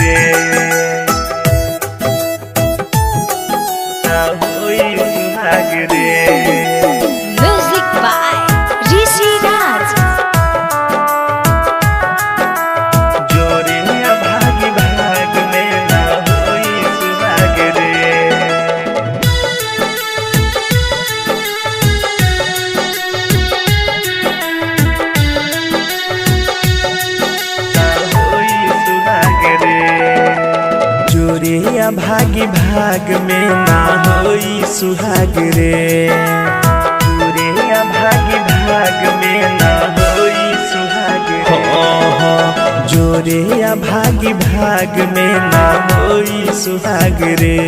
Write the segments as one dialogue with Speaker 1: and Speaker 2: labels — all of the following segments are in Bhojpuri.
Speaker 1: रे ना होई सुहाग रे।
Speaker 2: म्यूजिक बाय ऋषि राज।
Speaker 1: जोरे भागी भाग में ना होई सुहाग रे जोरिया भागी भाग में ना होई सुहाग रे। जोरिया भागी भाग में ना होई सुहाग रे। जोरिया भागी भाग में ना होई सुहाग रे।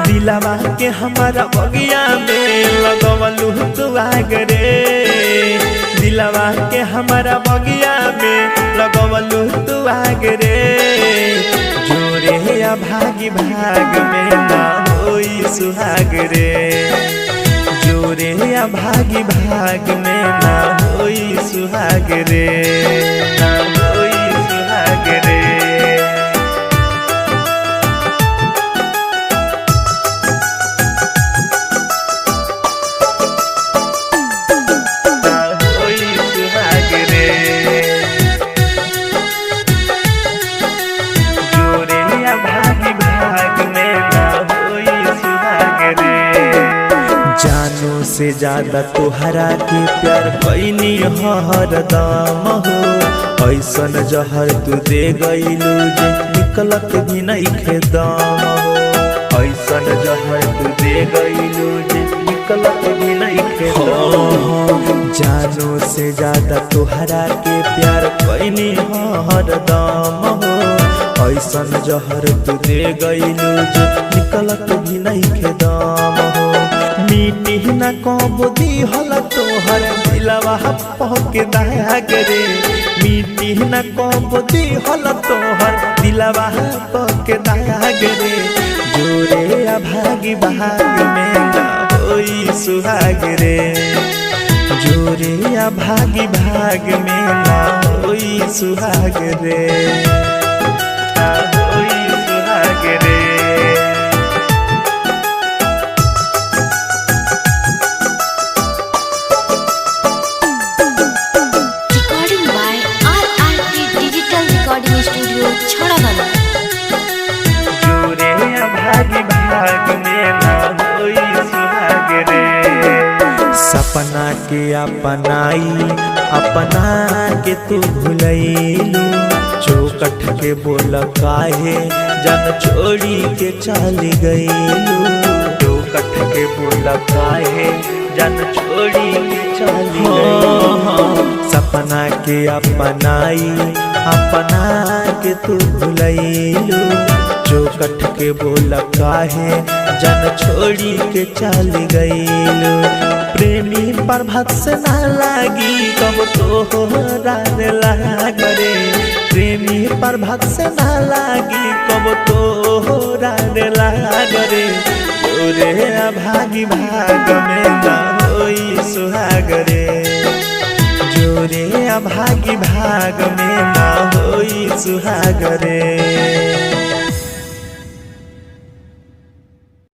Speaker 1: दिलवा के हमारा बगिया में लगवलू तू आग रे। दिलवा के हमारा बगिया में लगवलू तू आग रे। जोरे भागी भाग में ना होई सुहाग रे। जोरे भागी भाग में ना होई सुहाग रे ना होई सुहाग रे। जानों से ज्यादा तोहरा के प्यार कैनी हरदम हो। ऐसन जहर तू दे गईलू जे निकलत भी नहीं खेदम हो। ऐसन जहर तू दे गईलू जे निकलत भी नहीं खेदम हो। जानों से ज्यादा तोहरा के प्यार कैनी हरदम हो। ऐसन जहर तू दे गईलू जे निकलत भी नहीं खेदम हो। मीठी न कबो दिहल तोहर दिलवा पहके दाग रे। मीठी न कबो दिहल तोहर दिलवा पहके दाग रे। जोरे भागी भाग में ना होई सुहाग रे। जोरे भागी भाग में ना होई सुहाग रे ना होई सुहाग रे। भाग में ना होई सुहाग रे। सपना के अपनाई अपना के तू भुलैलू। चौकठ के बोल काहे जन छोड़ी के चली गईलू। चौकठ के बोल काहे जन छोड़ी के चली गईलू। सपना के अपनाई अपना के तू भुलैलू। चौकठ के बोल काहे जन छोड़ी के चली गईलू। प्रेमी प्रभात से ना लागी कब तो लाग रे। प्रेमी प्रभात से ना लागी कब तो लाग रे। जोरे भागी भाग में ना होई सुहाग रे। जोरे भागी भाग में ना होई सुहाग रे।